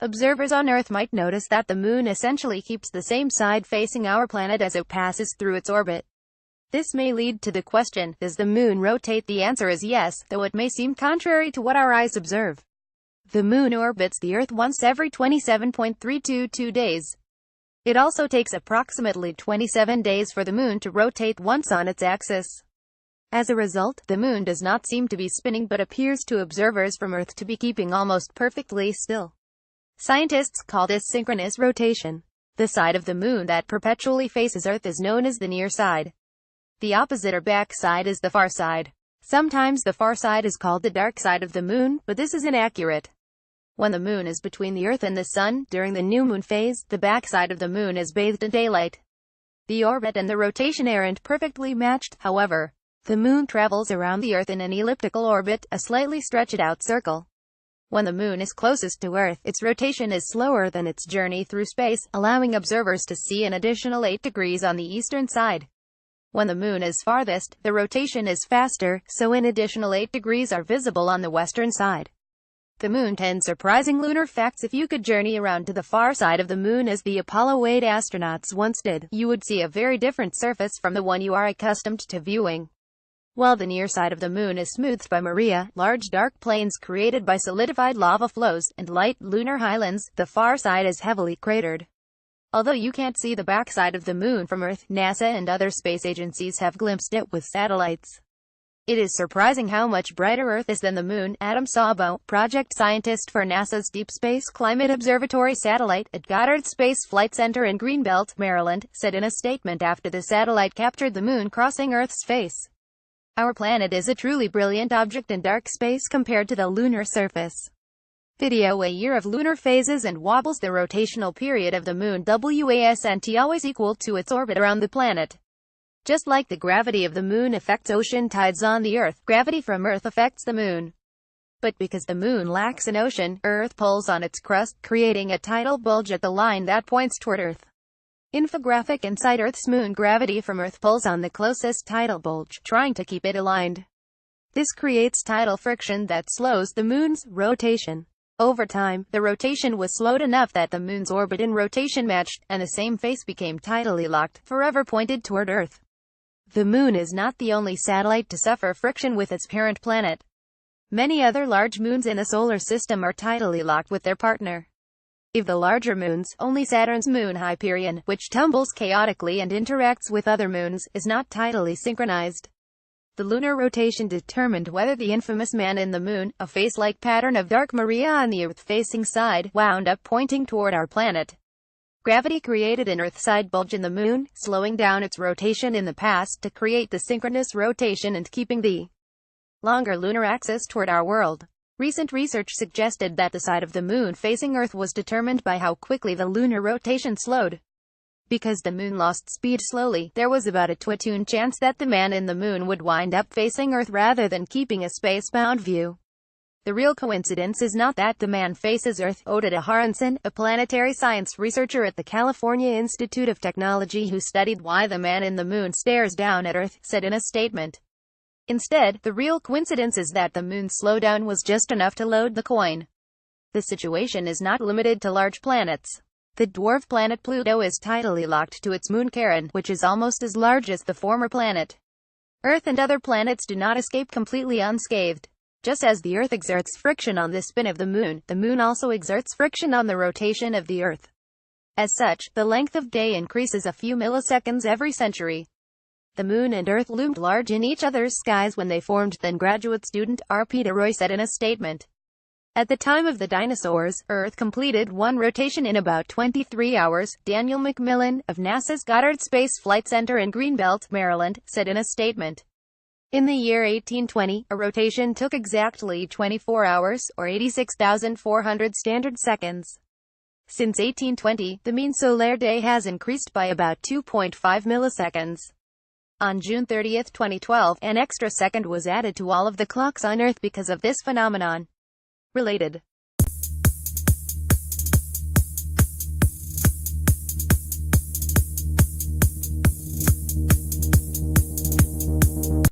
observers on Earth might notice that the moon essentially keeps the same side facing our planet as it passes through its orbit. This may lead to the question, does the moon rotate? The answer is yes, though it may seem contrary to what our eyes observe. The moon orbits the Earth once every 27.322 days. It also takes approximately 27 days for the moon to rotate once on its axis. As a result, the moon does not seem to be spinning but appears to observers from Earth to be keeping almost perfectly still. Scientists call this synchronous rotation. The side of the moon that perpetually faces Earth is known as the near side. The opposite or back side is the far side. Sometimes the far side is called the dark side of the moon, but this is inaccurate. When the moon is between the Earth and the sun, during the new moon phase, the back side of the moon is bathed in daylight. The orbit and the rotation aren't perfectly matched, however. The moon travels around the Earth in an elliptical orbit, a slightly stretched out circle. When the moon is closest to Earth, its rotation is slower than its journey through space, allowing observers to see an additional 8 degrees on the eastern side. When the moon is farthest, the rotation is faster, so an additional 8 degrees are visible on the western side. The moon 10 surprising lunar facts. If you could journey around to the far side of the moon as the Apollo 8 astronauts once did, you would see a very different surface from the one you are accustomed to viewing. While the near side of the moon is smoothed by Maria, large dark plains created by solidified lava flows, and light lunar highlands, the far side is heavily cratered. Although you can't see the backside of the moon from Earth, NASA and other space agencies have glimpsed it with satellites. It is surprising how much brighter Earth is than the moon. Adam Sabo, project scientist for NASA's Deep Space Climate Observatory satellite at Goddard Space Flight Center in Greenbelt, Maryland, said in a statement after the satellite captured the moon crossing Earth's face. Our planet is a truly brilliant object in dark space compared to the lunar surface. Video. A year of lunar phases and wobbles. The rotational period of the moon wasn't always equal to its orbit around the planet. Just like the gravity of the moon affects ocean tides on the Earth, gravity from Earth affects the moon. But because the moon lacks an ocean, Earth pulls on its crust, creating a tidal bulge at the line that points toward Earth. Infographic. Inside Earth's moon, gravity from Earth pulls on the closest tidal bulge, trying to keep it aligned. This creates tidal friction that slows the moon's rotation. Over time, the rotation was slowed enough that the moon's orbit and rotation matched, and the same face became tidally locked, forever pointed toward Earth. The moon is not the only satellite to suffer friction with its parent planet. Many other large moons in the solar system are tidally locked with their partner. Of the larger moons, only Saturn's moon Hyperion, which tumbles chaotically and interacts with other moons, is not tidally synchronized. The lunar rotation determined whether the infamous man in the moon, a face-like pattern of dark Maria on the Earth-facing side, wound up pointing toward our planet. Gravity created an Earth-side bulge in the moon, slowing down its rotation in the past to create the synchronous rotation and keeping the longer lunar axis toward our world. Recent research suggested that the side of the moon facing Earth was determined by how quickly the lunar rotation slowed. Because the moon lost speed slowly, there was about a 2-to-1 chance that the man in the moon would wind up facing Earth rather than keeping a space-bound view. The real coincidence is not that the man faces Earth. Odetta Haranson, a planetary science researcher at the California Institute of Technology who studied why the man in the moon stares down at Earth, said in a statement. Instead, the real coincidence is that the moon's slowdown was just enough to load the coin. The situation is not limited to large planets. The dwarf planet Pluto is tidally locked to its moon Charon, which is almost as large as the former planet. Earth and other planets do not escape completely unscathed. Just as the Earth exerts friction on the spin of the moon also exerts friction on the rotation of the Earth. As such, the length of day increases a few milliseconds every century. The moon and Earth loomed large in each other's skies when they formed, then graduate student R. Peter Roy said in a statement. At the time of the dinosaurs, Earth completed one rotation in about 23 hours, Daniel McMillan, of NASA's Goddard Space Flight Center in Greenbelt, Maryland, said in a statement. In the year 1820, a rotation took exactly 24 hours, or 86,400 standard seconds. Since 1820, the mean solar day has increased by about 2.5 milliseconds. On June 30, 2012, an extra second was added to all of the clocks on Earth because of this phenomenon. Related.